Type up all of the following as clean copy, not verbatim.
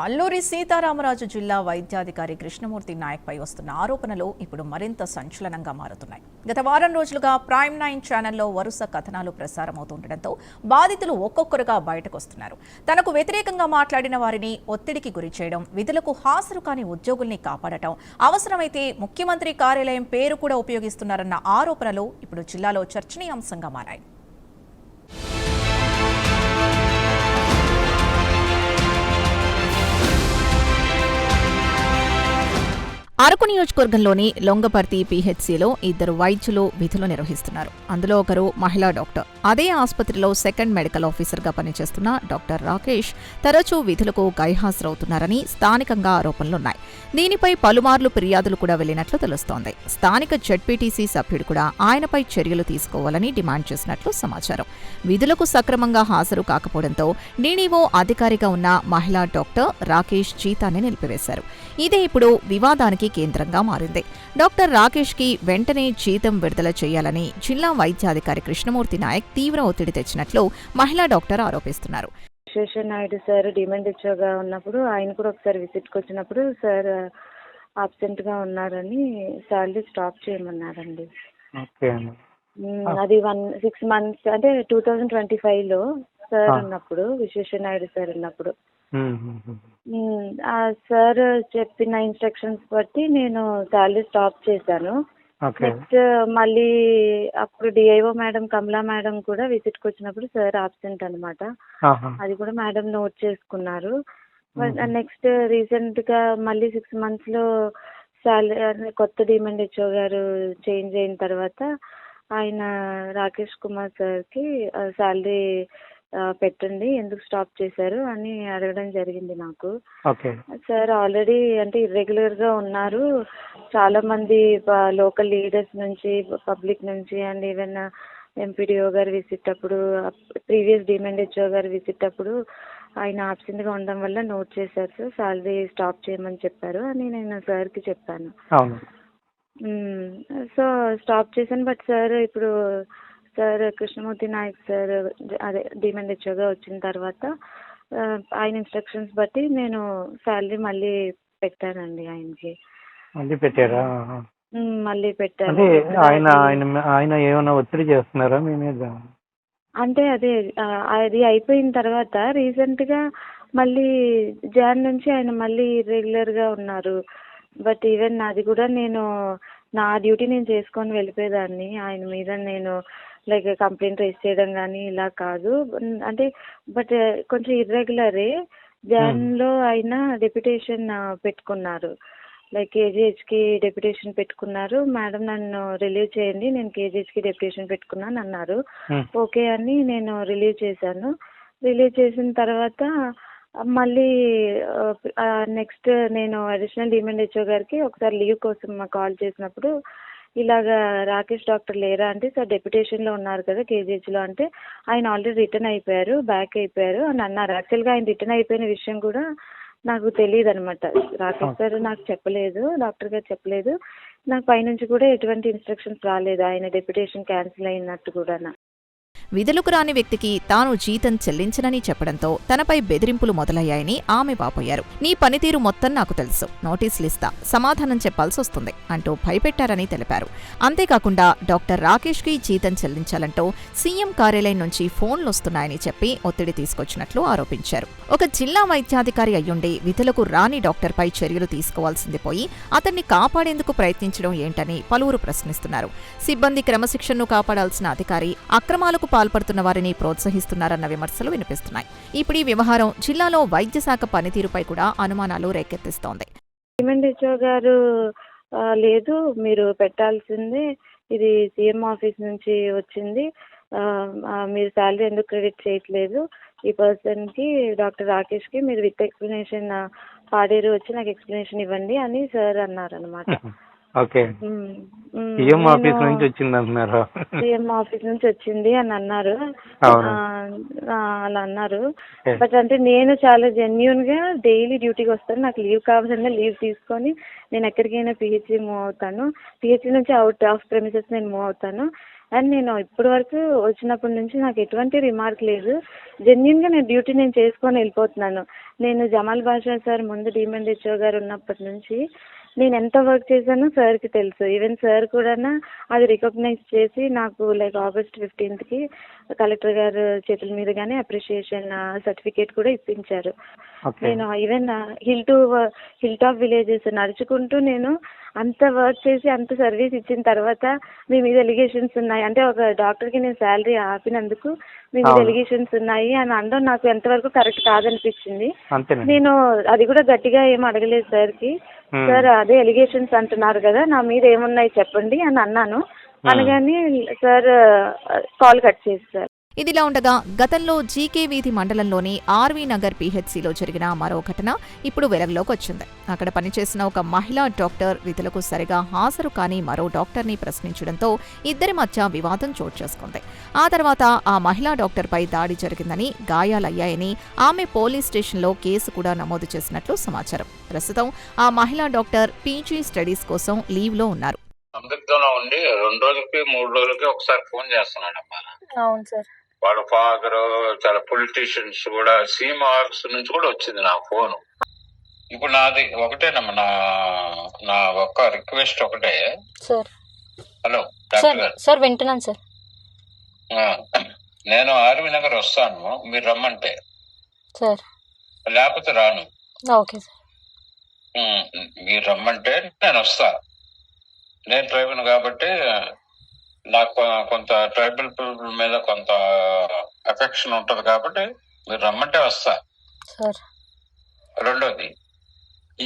అల్లూరి సీతారామరాజు జిల్లా వైద్యాధికారి కృష్ణమూర్తి నాయక్పై వస్తున్న ఆరోపణలు ఇప్పుడు మరింత సంచలనంగా మారుతున్నాయి. గత వారం రోజులుగా ప్రైమ్ 9 ఛానల్లో వరుస కథనాలు ప్రసారమవుతుండటంతో బాధితులు ఒక్కొక్కరుగా బయటకొస్తున్నారు. తనకు వ్యతిరేకంగా మాట్లాడిన వారిని ఒత్తిడికి గురి చేయడం, విధులకు హాజరు కాని ఉద్యోగుల్ని కాపాడటం, అవసరమైతే ముఖ్యమంత్రి కార్యాలయం పేరు కూడా ఉపయోగిస్తున్నారన్న ఆరోపణలు ఇప్పుడు జిల్లాలో చర్చనీయాంశంగా మారాయి. అరకు నియోజకవర్గంలోని లొంగపర్తి పీహెచ్సీలో ఇద్దరు వైద్యులు విధులు నిర్వహిస్తున్నారు. అందులో ఒకరు మహిళా డాక్టర్. అదే ఆసుపత్రిలో సెకండ్ మెడికల్ ఆఫీసర్గా పనిచేస్తున్న డాక్టర్ రాకేష్ తరచూ విధులకు గైహాజరవుతున్నారని స్థానికంగా ఆరోపణలున్నాయి. దీనిపై పలుమార్లు ఫిర్యాదులు కూడా వెళ్లినట్లు తెలుస్తోంది. స్థానిక జెడ్పీటీసీ సభ్యుడు కూడా ఆయనపై చర్యలు తీసుకోవాలని డిమాండ్ చేసినట్లు సమాచారం. విధులకు సక్రమంగా హాజరు కాకపోవడంతో డీడీఓ అధికారిగా ఉన్న మహిళా డాక్టర్ రాకేష్ జీతాన్ని నిలిపివేశారు. ఇదే ఇప్పుడు వివాదానికి కేంద్రంగా మారింది. డాక్టర్ రాకేష్ కి వెంటనే జీతం విడుదల చేయాలని జిల్లా వైద్యాధికారి కృష్ణమూర్తి నాయక్ తీవ్ర ఒత్తిడి తెచ్చినట్లు మహిళా డాక్టర్ ఆరోపిస్తున్నారు. నాయుడు సార్ డిమాండ్ ఇచ్చోగా ఉన్నప్పుడు ఆయన కూడా ఒకసారి విజిట్కి వచ్చినప్పుడు సార్ అబ్సెంట్ గా ఉన్నారని సాలరీ స్టాప్ చేయమన్నారండి. అది 6 months అంటే 2025లో సార్ ఉన్నప్పుడు నాయుడు సార్ ఉన్నప్పుడు సార్ చెప్పిన ఇన్స్ట్రక్షన్స్ బట్టి నేను సాలరీ స్టాప్ చేశాను. నెక్స్ట్ మళ్ళీ అప్పుడు డిఐఓ మేడం కమలా మేడం కూడా విజిట్కి వచ్చినప్పుడు సార్ ఆబ్సెంట్ అనమాట. అది కూడా మేడం నోట్ చేసుకున్నారు. నెక్స్ట్ రీసెంట్ గా మళ్ళీ 6 months లో సాలరీ కొత్త డిమాండ్ హెచ్ఓ గారు చేంజ్ అయిన తర్వాత ఆయన రాకేష్ కుమార్ సార్కి సాలరీ పెట్టండి, ఎందుకు స్టాప్ చేశారు అని అడగడం జరిగింది నాకు. సార్ ఆల్రెడీ అంటే ఇర్రెగ్యులర్ గా ఉన్నారు. చాలా మంది లోకల్ లీడర్స్ నుంచి, పబ్లిక్ నుంచి అండ్ ఈవెన్ ఎంపీడీఓ గారు విజిట్ అప్పుడు, ప్రీవియస్ డిమాండ్ హెచ్ఓ గారు విజిట్ అప్పుడు ఆయన ఆబ్సెంట్ గా ఉండడం వల్ల నోట్ చేశారు సార్, సాలరీ స్టాప్ చేయమని చెప్పారు అని నేను సార్కి చెప్పాను. సో స్టాప్ చేశాను. బట్ సార్ ఇప్పుడు సార్ కృష్ణమూర్తి నాయక్ సార్ అదే డిమాండ్ హెచ్ఓగా వచ్చిన తర్వాత ఆయన ఇన్స్ట్రక్షన్స్ బట్టి నేను శాలరీ మళ్ళీ పెట్టానండి ఆయనకి. మళ్ళీ పెట్టారా? మళ్ళీ పెట్టాను. ఆయన ఏమైనా ఒత్తిడి చేస్తున్నారా మీ మీద? అంటే అదే అది అయిపోయిన తర్వాత రీసెంట్ గా మళ్ళీ జాన్ నుంచి ఆయన మళ్ళీ రెగ్యులర్ గా ఉన్నారు. బట్ ఈవెన్ అది కూడా నేను నా డ్యూటీ నేను చేసుకొని వెళ్ళిపోయేదాన్ని. ఆయన మీద నేను లైక్ కంప్లైంట్ రైజ్ చేయడం కానీ ఇలా కాదు. అంటే బట్ కొంచెం ఇర్రెగ్యులరే. జాన్లో ఆయన డెప్యుటేషన్ పెట్టుకున్నారు, లైక్ కేజీహెచ్కి డెప్యుటేషన్ పెట్టుకున్నారు. మేడం నన్ను రిలీవ్ చేయండి, నేను కేజీహెచ్కి డెప్యుటేషన్ పెట్టుకున్నాను అన్నారు. ఓకే అని నేను రిలీవ్ చేశాను. రిలీవ్ చేసిన తర్వాత మళ్ళీ నెక్స్ట్ నేను అడిషనల్ డిమాండ్ హెచ్ఓ గారికి ఒకసారి లీవ్ కోసం కాల్ చేసినప్పుడు ఇలాగా రాకేష్ డాక్టర్ లేరా అంటే, సార్ డెప్యుటేషన్లో ఉన్నారు కదా కేజీహెచ్లో అంటే, ఆయన ఆల్రెడీ రిటర్న్ అయిపోయారు, బ్యాక్ అయిపోయారు అని అన్నారు. యాక్చువల్గా ఆయన రిటర్న్ అయిపోయిన విషయం కూడా నాకు తెలియదు అనమాట. రాకేష్ సార్ నాకు చెప్పలేదు, డాక్టర్ గారు చెప్పలేదు. నాకు పైనుంచి కూడా ఎటువంటి ఇన్స్ట్రక్షన్స్ రాలేదు ఆయన డెప్యుటేషన్ క్యాన్సిల్ అయినట్టు కూడా. విధులకు రాని వ్యక్తికి తాను జీతం చెల్లించనని చెప్పడంతో తనపై బెదిరింపులు మొదలయ్యాయని ఆమె వాపోయారు. నీ పనితీరు మొత్తం నాకు తెలుసు, నోటీసులిస్తా, సమాధానం చెప్పాల్సొస్తుంది అంటూ భయపెట్టారని తెలిపారు. అంతేకాకుండా డాక్టర్ రాకేష్ కి జీతం చెల్లించాలంటూ సీఎం కార్యాలయం నుంచి ఫోన్లొస్తున్నాయని చెప్పి ఒత్తిడి తీసుకొచ్చినట్లు ఆరోపించారు. ఒక జిల్లా వైద్యాధికారి అయ్యుండి విధులకు రాని డాక్టర్పై చర్యలు తీసుకోవాల్సింది పోయి అతన్ని కాపాడేందుకు ప్రయత్నించడం ఏంటని పలువురు ప్రశ్నిస్తున్నారు. సిబ్బంది క్రమశిక్షణను కాపాడాల్సిన అధికారి అక్రమాలకు పాల్పడుతున్న వారిని ప్రోత్సహిస్తున్నారన్న విమర్శలు వినిపిస్తున్నాయి. ఇప్పుడు ఈ వ్యవహారం జిల్లాలో వైద్య శాఖ పనితీరుపై కూడా అనుమానాలు రేకెత్తిస్తోంది. డిమాండ్ హెచ్ఓ గారు లేదు, మీరు పెట్టాల్సిందే, ఇది సీఎం ఆఫీస్ నుంచి వచ్చింది, మీరు శాలరీ ఎందుకు క్రెడిట్ చేయట్లేదు ఈ పర్సన్ కి, డాక్టర్ రాకేష్ కి, మీరు విత్ ఎక్స్ప్లెనేషన్ పాడేరు వచ్చి నాకు ఎక్స్ప్లెనేషన్ ఇవ్వండి అని సార్ అన్నారు అనమాట. సీఎం ఆఫీస్ నుంచి వచ్చింది అంటున్నారు. సీఎం ఆఫీస్ నుంచి వచ్చింది అని అన్నారు, అలా అన్నారు. బట్ అంటే నేను చాలా జెన్యూన్ గా డైలీ డ్యూటీకి వస్తాను, నాకు లీవ్ కావాల్సిందే లీవ్ తీసుకొని నేను ఎక్కడికైనా పిహెచ్సి మూవ్ అవుతాను, పిహెచ్సి నుంచి అవుట్ ఆఫ్ ప్రెమిసెస్ నేను మూవ్ అవుతాను. అండ్ నేను ఇప్పటి వరకు వచ్చినప్పటి నుంచి నాకు ఎటువంటి రిమార్క్ లేదు. జెన్యున్గా నేను డ్యూటీ నేను చేసుకొని వెళ్ళిపోతున్నాను. నేను జమాల్ బాషా సార్ ముందు డిఎంఎన్హెచ్ఓ గారు ఉన్నప్పటి నుంచి నేను ఎంత వర్క్ చేశానో సార్కి తెలుసు. ఈవెన్ సార్ కూడా అది రికగ్నైజ్ చేసి నాకు లైక్ August 15th కలెక్టర్ గారు చేతుల మీదుగానే అప్రిషియేషన్ సర్టిఫికేట్ కూడా ఇప్పించారు. నేను ఈవెన్ హిల్ టాప్ విలేజెస్ నడుచుకుంటూ నేను అంత వర్క్ చేసి అంత సర్వీస్ ఇచ్చిన తర్వాత మీ మీద ఎలిగేషన్స్ ఉన్నాయి అంటే ఒక డాక్టర్కి నేను శాలరీ ఆపినందుకు మీ మీద ఎలిగేషన్స్ ఉన్నాయి అని అనడం నాకు ఎంతవరకు కరెక్ట్ కాదనిపించింది. నేను అది కూడా గట్టిగా ఏం అడగలేదు సార్కి. సార్ అదే ఎలిగేషన్స్ అంటున్నారు కదా, నా మీద ఏమున్నాయి చెప్పండి అని అన్నాను. అనగానే సార్ కాల్ కట్ చేశారు. ఇదిలా ఉండగా గతంలో జీకే వీధి మండలంలోని ఆర్వీ నగర్ పీహెచ్సీలో జరిగిన మరో ఘటన ఇప్పుడు వెలుగులోకి వచ్చింది. అక్కడ పనిచేసిన ఒక మహిళా డాక్టర్ విధులకు సరిగా హాజరు కాని మరో డాక్టర్ని ప్రశ్నించడంతో ఇద్దరి మధ్య వివాదం చోటు చేసుకుంది. ఆ తర్వాత ఆ మహిళా డాక్టర్పై దాడి జరిగిందని, గాయాలయ్యాయని ఆమె పోలీస్ స్టేషన్లో కేసు కూడా నమోదు చేసినట్లు సమాచారం. ప్రస్తుతం ఆ మహిళా డాక్టర్ పీజీ స్టడీస్ కోసం లీవ్లో ఉన్నారు. సందిగ్ధంలో ఉండి 2 రోజులకి 3 రోజులకి ఒకసారి ఫోన్ చేస్తున్నాడమ్మా. అవును సార్. వాళ్ళ ఫాదర్ చాలా పొలిటీషియన్స్ కూడా సీఎం ఆఫీస్ నుంచి కూడా వచ్చింది నా ఫోన్. ఇప్పుడు నాది ఒకటేనమ్మా, నా ఒక్క రిక్వెస్ట్ ఒకటే. సార్ హలో డాక్టర్ గారు. సార్ వింటున్నాను సార్. నేను ఆర్వీ నగర్ వస్తాను, మీరు రమ్మంటే. సార్ లేకపోతే రాను. Okay sir. మీరు రమ్మంటే నేను వస్తా. నేను ట్రైబల్ కాబట్టి నాకు కొంత ట్రైబల్ పీపుల్ మీద కొంత అఫెక్షన్ ఉంటది కాబట్టి మీరు రమ్మంటే వస్తా. రెండోది,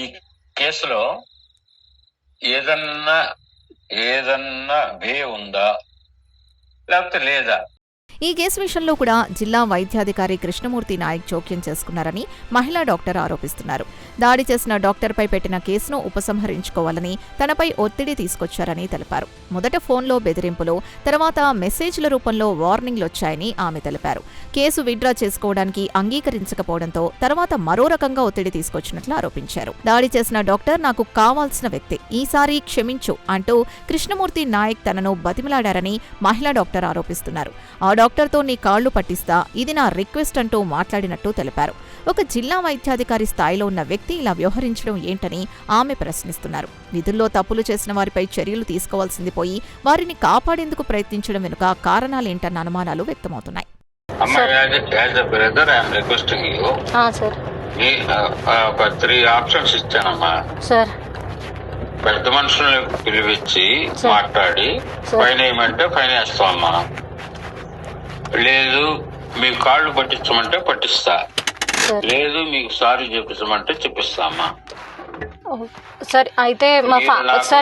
ఈ కేసులో ఏదన్నా వే ఉందా లేకపోతే లేదా? ఈ కేసు విషయంలో కూడా జిల్లా వైద్యాధికారి కృష్ణమూర్తి నాయక్ జోక్యం చేసుకున్నారని మహిళా డాక్టర్ ఆరోపిస్తున్నారు. దాడి చేసిన డాక్టర్పై పెట్టిన కేసును ఉపసంహరించుకోవాలని, తనపై ఒత్తిడి తీసుకొచ్చారని తెలిపారు. మొదట ఫోన్లో బెదిరింపులు, తర్వాత మెసేజ్ల రూపంలో వార్నింగ్లొచ్చాయని ఆమె తెలిపారు. కేసు విత్డ్రా చేసుకోవడానికి అంగీకరించకపోవడంతో తర్వాత మరో రకంగా ఒత్తిడి తీసుకొచ్చినట్లు ఆరోపించారు. దాడి చేసిన డాక్టర్ నాకు కావాల్సిన వ్యక్తి, ఈసారి క్షమించు అంటూ కృష్ణమూర్తి నాయక్ తనను బతిమిలాడారని మహిళా డాక్టర్ ఆరోపిస్తున్నారు. ఆ డాక్టర్తో నీ కాళ్లు పట్టిస్తా, ఇది నా రిక్వెస్ట్ అంటూ మాట్లాడినట్టు తెలిపారు. ఒక జిల్లా వైద్యాధికారి స్థాయిలో ఉన్న వ్యక్తి ఇలా వ్యవహరించడం ఏంటని ఆమె ప్రశ్నిస్తున్నారు. విధుల్లో తప్పులు చేసిన వారిపై చర్యలు తీసుకోవాల్సింది పోయి వారిని కాపాడేందుకు ప్రయత్నించడం వెనుక కారణాలేంటన్న అనుమానాలు వ్యక్తమవుతున్నాయి. ఒక 3 ఆప్షన్స్ ఇచ్చానమ్మా. పెద్ద మనుషుల్ని పిలిపించి మాట్లాడి ఫైన్ వేయమంటే ఫైన్ వేస్తామమ్మా. లేదు మీకు కాళ్ళు పట్టించమంటే పట్టిస్తా, లేదు మీకు సారీ చెప్పిస్తామంటే చెప్పిస్తామా. సార్ అయితే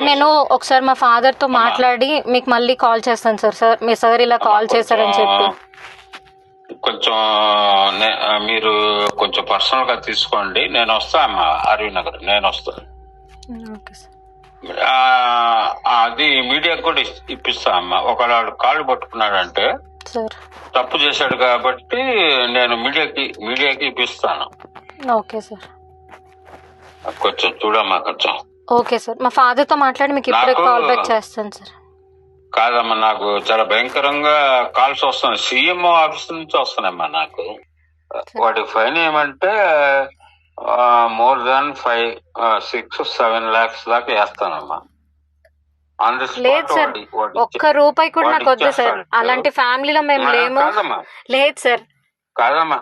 నేను ఒకసారి మా ఫాదర్ తో మాట్లాడి మీకు మళ్ళీ కాల్ చేస్తాను సార్. మీ సార్ ఇలా కాల్ చేశారని చెప్పి కొంచెం మీరు కొంచెం పర్సనల్ గా తీసుకోండి. నేను వస్తా అమ్మా, ఆర్వీ నగర్ నేను వస్తాను. అది మీడియాకు కూడా ఇప్పిస్తా అమ్మా. ఒకవేళ కాళ్ళు పట్టుకున్నాడంటే తప్పు చేశాడు కాబట్టి నేను మీడియాకి ఇప్పిస్తాను. Okay sir. కొంచెం చూడమ్మా కొంచెం. ఓకే సార్, మా ఫాదర్ తో మాట్లాడి మీకు ఇప్పుడే కాల్ బ్యాక్ చేస్తాను సార్. కాదమ్మా, నాకు చాలా భయంకరంగా కాల్స్ వస్తున్నాయి, సీఎం ఆఫీస్ నుంచి వస్తున్నాయమ్మా నాకు. వాటికి ఫైన్ ఏమంటే మోర్ దాన్ 5-6-7 lakhs దాకా వేస్తానమ్మా. లేదు సార్, ఒక్క రూపాయి కూడా నాకు వద్దు సార్. అలాంటి ఫ్యామిలీలో మేము లేము. లేదు సార్. కాదమ్మా.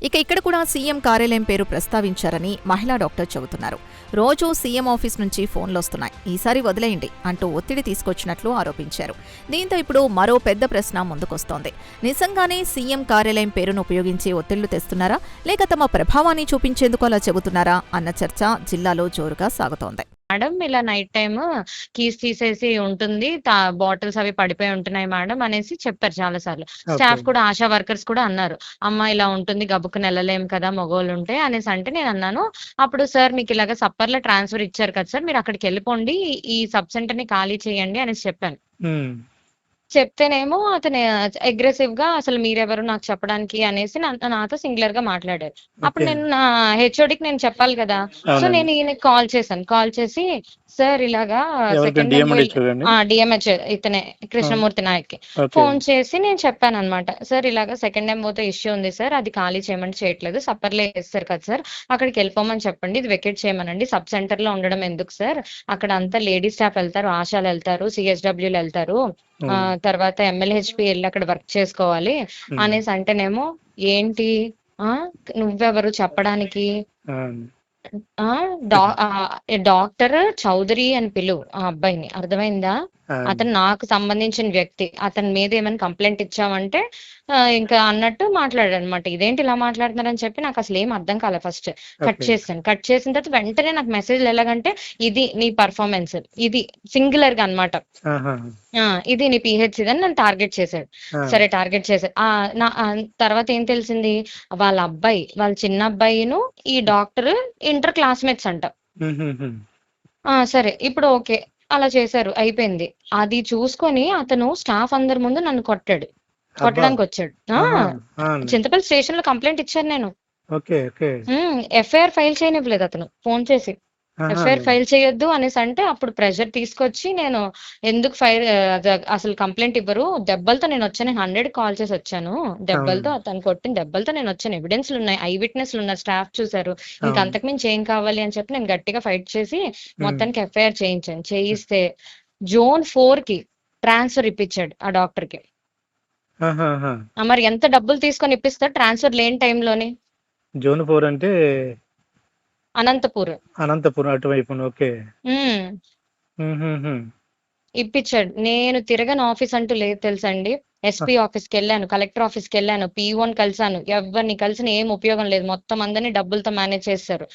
ఇక ఇక్కడ కూడా సీఎం కార్యాలయం పేరు ప్రస్తావించారని మహిళా డాక్టర్ చెబుతున్నారు. రోజూ సీఎం ఆఫీస్ నుంచి ఫోన్లొస్తున్నాయి, ఈసారి వదిలేయండి అంటూ ఒత్తిడి తీసుకొచ్చినట్లు ఆరోపించారు. దీంతో ఇప్పుడు మరో పెద్ద ప్రశ్న ముందుకొస్తోంది. నిజంగానే సీఎం కార్యాలయం పేరును ఉపయోగించి ఒత్తిళ్లు తెస్తున్నారా, లేక తమ ప్రభావాన్ని చూపించేందుకు అలా చెబుతున్నారా అన్న చర్చ జిల్లాలో జోరుగా సాగుతోంది. మేడం ఇలా నైట్ టైమ్ కీస్ తీసేసి ఉంటుంది, బాటిల్స్ అవి పడిపోయి ఉంటున్నాయి మేడం అనేసి చెప్పారు చాలా సార్లు. స్టాఫ్ కూడా, ఆశా వర్కర్స్ కూడా అన్నారు, అమ్మ ఇలా ఉంటుంది గబుక్కుని వెళ్ళలేం కదా మగోళ్ళు ఉంటే అనేసి. అంటే నేను అన్నాను, అప్పుడు సార్ మీకు ఇలాగ సప్పర్లో ట్రాన్స్ఫర్ ఇచ్చారు కదా సార్, మీరు అక్కడికి వెళ్ళిపోండి, ఈ సబ్ సెంటర్ ని ఖాళీ చేయండి అనేసి చెప్పాను. చెప్తేనేమో అతను అగ్రెసివ్ గా అసలు మీరెవరు నాకు చెప్పడానికి అనేసి నాతో సింగులర్ గా మాట్లాడారు. అప్పుడు ఓకే. నేను నా హెచ్ఓడికి నేను చెప్పాలి కదా. సో అవునండి. నేను ఈయనకి కాల్ చేశాను. కాల్ చేసి సార్ ఇలాగా ఎవరికండి? సెకండ్ డిఎండి చూడండి. డిఎంహెచ్ ఇతనే కృష్ణమూర్తి నాయక్ కి ఓకే. ఫోన్ చేసి నేను చెప్పాను అనమాట. సార్ ఇలాగా సెకండ్ ఎంఓతో ఇష్యూ ఉంది సార్, అది ఖాళీ చేయమని చేయట్లేదు, సప్పర్లే వేస్తారు కదా సార్, అక్కడికి వెళ్ళిపోమని చెప్పండి, ఇది వెకేట్ చేయమనండి, సబ్ సెంటర్ లో ఉండడం ఎందుకు సార్, అక్కడ అంతా లేడీ స్టాఫ్ వెళ్తారు, ఆశాలు వెళ్తారు, సిఎస్డబ్ల్యూలు వెళ్తారు, తర్వాత ఎంఎల్హెచ్పి వెళ్ళి అక్కడ వర్క్ చేసుకోవాలి అనేసి అంటేనేమో ఏంటి నువ్వెవరు చెప్పడానికి, డాక్టర్ చౌదరి అని పిలువు ఆ అబ్బాయిని, అర్థమైందా, అతను నాకు సంబంధించిన వ్యక్తి, అతని మీద ఏమైనా కంప్లైంట్ ఇచ్చామంటే ఇంకా అన్నట్టు మాట్లాడాడు అనమాట. ఇదేంటి ఇలా మాట్లాడుతున్నారని చెప్పి నాకు అసలు ఏం అర్థం కాలే. ఫస్ట్ కట్ చేశాను. కట్ చేసిన తర్వాత వెంటనే నాకు మెసేజ్లు ఎలాగంటే ఇది నీ పర్ఫార్మెన్స్, ఇది సింగులర్ గా అనమాట, ఇది నీ పిహెచ్ అని నన్ను టార్గెట్ చేశాడు. సరే టార్గెట్ చేశాడు. తర్వాత ఏం తెలిసింది, వాళ్ళ చిన్న అబ్బాయిను ఈ డాక్టర్ ఇంటర్ క్లాస్మేట్స్ అంట. సరే ఇప్పుడు ఓకే అలా చేశారు, అయిపోయింది. అది చూసుకొని అతను స్టాఫ్ అందరి ముందు నన్ను కొట్టడానికి వచ్చాడు. చింతపల్లి స్టేషన్ లో కంప్లైంట్ ఇచ్చాను నేను. ఎఫ్ఐఆర్ ఫైల్ చేయనివ్వలేదు అతను, ఫోన్ చేసి ఎఫ్ఐఆర్ ఫైల్ చేయొద్దు అనేసి అంటే అప్పుడు ప్రెషర్ తీసుకొచ్చి నేను ఎందుకు అసలు కంప్లైంట్ ఇవ్వరు, దెబ్బలతో నేను వచ్చాను, 100 కాల్ చేసి వచ్చాను, దెబ్బలతో అతను కొట్టిన దెబ్బలతో నేను వచ్చాను, ఎవిడెన్స్లు ఉన్నాయి, ఐ విట్నెస్లు ఉన్నాయి, స్టాఫ్ చూసారు, ఇంకా అంతకుమించి ఏం కావాలి అని చెప్పి నేను గట్టిగా ఫైట్ చేసి మొత్తానికి ఎఫ్ఐఆర్ చేయించాను. చేయిస్తే Zone 4 కి ట్రాన్స్ఫర్ ఇప్పించాడు ఆ డాక్టర్ కి. మరి ఎంత డబ్బులు తీసుకొని ఇప్పిస్తాడు ట్రాన్స్ఫర్ లేని టైంలోని? Zone 4 అంటే అనంతపూర్ అటువైపు. ఓకే. ఇప్పించాడు. నేను తిరగని ఆఫీస్ అంటూ లేదు తెలుసండి. ఎస్పీ ఆఫీస్కి వెళ్ళాను, కలెక్టర్ ఆఫీస్కి వెళ్ళాను, పిఓని కలిసాను, ఎవరిని కలిసిన ఏం ఉపయోగం లేదు, మొత్తం అందరినీ డబ్బులతో మేనేజ్ చేస్తారు.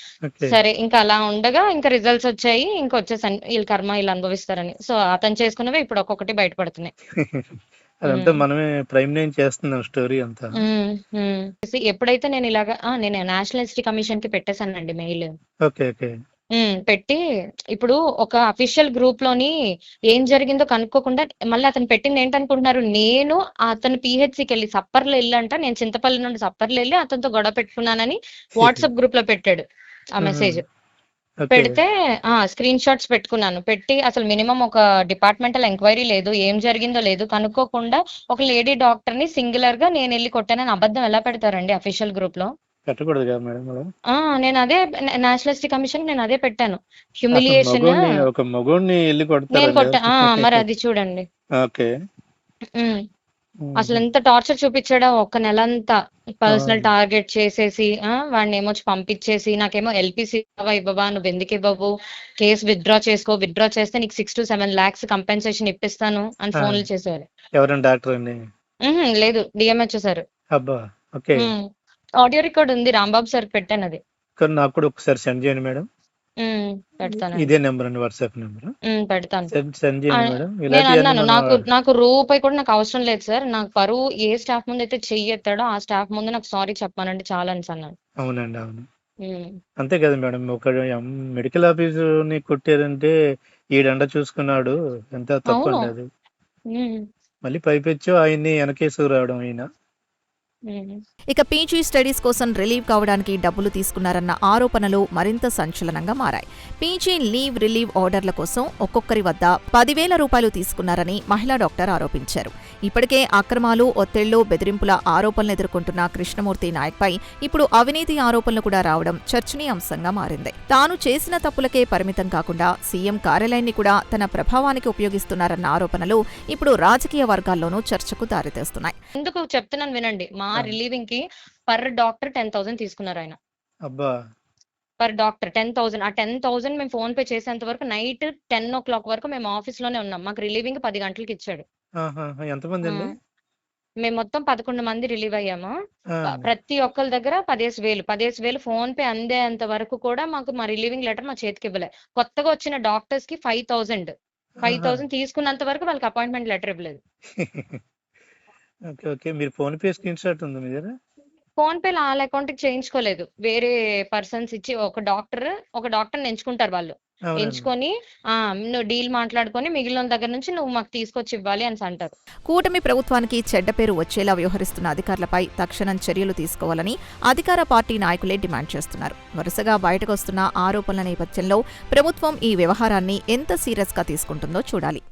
సరే ఇంకా అలా ఉండగా ఇంకా రిజల్ట్స్ వచ్చాయి, ఇంకా వచ్చేసాను, వీళ్ళ కర్మ వీళ్ళు అనుభవిస్తారని. సో అతను చేసుకున్నవి ఇప్పుడు ఒక్కొక్కటి బయటపడుతున్నాయి. అదంతా మనమే ప్రైమ్ లైన్ చేస్తున్నాం స్టోరీ అంతా. ఎప్పుడైతే నేను ఇలాగా నేను నేషనల్ హిస్టరీ కమిషన్ కి పెట్టేశానండి మెయిల్. Okay okay. పెట్టి ఇప్పుడు ఒక అఫీషియల్ గ్రూప్ లోని ఏం జరిగిందో కనుక్కోకుండా మళ్ళీ అతను పెట్టింది ఏంటనుకుంటున్నారు, నేను అతను పిహెచ్సికి వెళ్ళి సప్పర్లో వెళ్ళంట, నేను చింతపల్లి నుండి సప్పర్లో వెళ్ళి అతనితో గొడవ పెట్టుకున్నానని వాట్సాప్ గ్రూప్ లో పెట్టాడు ఆ మెసేజ్. పెడితే స్క్రీన్ షాట్స్ పెట్టుకున్నాను. పెట్టి అసలు మినిమం ఒక డిపార్ట్మెంటల్ ఎంక్వైరీ లేదు, ఏం జరిగిందో లేదు, కనుక్కోకుండా ఒక లేడీ డాక్టర్ ని సింగులర్ గా నేను వెళ్ళి కొట్టానని అబద్ధం ఎలా పెడతారండి అఫీషియల్ గ్రూప్ లో? పెట్టకూడదు కదా మేడం. నేను అదే నేషనల్ హిస్టరీ కమిషన్ నేను అదే పెట్టాను. హ్యూమిలియేషన్ ఒక మగోడిని వెళ్ళి నేను కొట్టా. మరి అది చూడండి. ఓకే. అసలు ఎంత టార్చర్ చూపించాడో, ఒక్క నెలంతా పర్సనల్ టార్గెట్ చేసేసి వాడిని ఏమొచ్చి పంపించేసి, నాకేమో ఎల్పిసి ఇవ్వవా, నువ్వు ఎందుకు ఇవ్వవు, కేసు విత్డ్రా చేసుకో, విత్డ్రా చేస్తే నీకు 6 to 7 lakhs కంపెన్సేషన్ ఇప్పిస్తాను అని ఫోన్లు చేశారు. ఎవరైనా డాక్టర్ అండి? లేదు, DMH sir. Okay. Audio record ఉంది, రాంబాబు సార్ పెట్టాను అది. నాకు కూడా ఒకసారి సెండ్ చేయండి మేడం. పెడతాను. ఇదే నెంబర్ అండి, వాట్సాప్ నెంబర్. పెడతాను. సెండ్ చేయండి మేడం. నేను అన్నాను నాకు రూపాయి కూడా నాకు అవసరం లేదు సార్, నాకు పరువు ఏ స్టాఫ్ ముందు అయితే చెయ్యి ఎత్తాడో ఆ స్టాఫ్ ముందు నాకు సారీ చెప్పానండి చాలా అని అన్నాను. అవునండి అవును, అంతే కదా మేడం. ఒక మెడికల్ ఆఫీసుని కొట్టారంటే ఈడండ చూసుకున్నాడు, ఎంత తప్పు అండి అది. మళ్ళీ పైపెచ్చు ఆయన్ని వెనకేసుకు రావడం అయినా. ఇక పీజీ స్టడీస్ కోసం రిలీవ్ కావడానికి డబ్బులు తీసుకున్నారన్న ఆరోపణలు మరింత సంచలనంగా మారాయి. పీజీ లీవ్ రిలీవ్ ఆర్డర్ల కోసం ఒక్కొక్కరి వద్ద 10,000 రూపాయలు తీసుకున్నారని మహిళా డాక్టర్ ఆరోపించారు. ఇప్పటికే అక్రమాలు, ఒత్తిళ్లు, బెదిరింపుల ఆరోపణలు ఎదుర్కొంటున్న కృష్ణమూర్తి నాయక్పై ఇప్పుడు అవినీతి ఆరోపణలు కూడా రావడం చర్చనీయాంశంగా మారింది. తాను చేసిన తప్పులకే పరిమితం కాకుండా సీఎం కార్యాలయాన్ని కూడా తన ప్రభావానికి ఉపయోగిస్తున్నారన్న ఆరోపణలు ఇప్పుడు రాజకీయ వర్గాల్లోనూ చర్చకు దారితీస్తున్నాయి. ఎందుకు చెప్తున్నాను వినండి. మా రిలీవింగ్ కి పర్ డాక్టర్ 10,000 తీసుకున్నారు ఆయన. Per doctor 10,000. ఆ 10,000 మేము ఫోన్ పే చేసేంత వరకు నైట్ 10 o'clock వరకు మేము ఆఫీస్ లోనే ఉన్నాం. మాకు రిలీవింగ్ 10 గంటలకు ఇచ్చాడు. మేము మొత్తం 11 మంది రిలీవ్ అయ్యాము. ప్రతి ఒక్కరి దగ్గర 15,000 ఫోన్ పే అందేంత వరకు కూడా మాకు మా రిలీవింగ్ లెటర్ మా చేతికి ఇవ్వలే. కొత్తగా వచ్చిన డాక్టర్స్ కి 5,000 తీసుకున్నంత వరకు వాళ్ళకి అపాయింట్మెంట్ లెటర్ ఇవ్వలేదు. మీరు ఫోన్ పే స్క్రీన్ షాట్ ఉంది మీ దగ్గర? ఫోన్ పే వాళ్ళ అకౌంట్ కి చేయించుకోలేదు, వేరే పర్సన్స్ ఇచ్చి ఒక డాక్టర్ ఎంచుకుంటారు వాళ్ళు. అవునండి. ఎంచుకొని నువ్వు డీల్ మాట్లాడుకొని మిగిలిన దగ్గర నుంచి నువ్వు మాకు తీసుకొచ్చి ఇవ్వాలి అని అంటారు. కూటమి ప్రభుత్వానికి చెడ్డ పేరు వచ్చేలా వ్యవహరిస్తున్న అధికారులపై తక్షణం చర్యలు తీసుకోవాలని అధికార పార్టీ నాయకులే డిమాండ్ చేస్తున్నారు. వరుసగా బయటకొస్తున్న ఆరోపణల నేపథ్యంలో ప్రభుత్వం ఈ వ్యవహారాన్ని ఎంత సీరియస్గా తీసుకుంటుందో చూడాలి.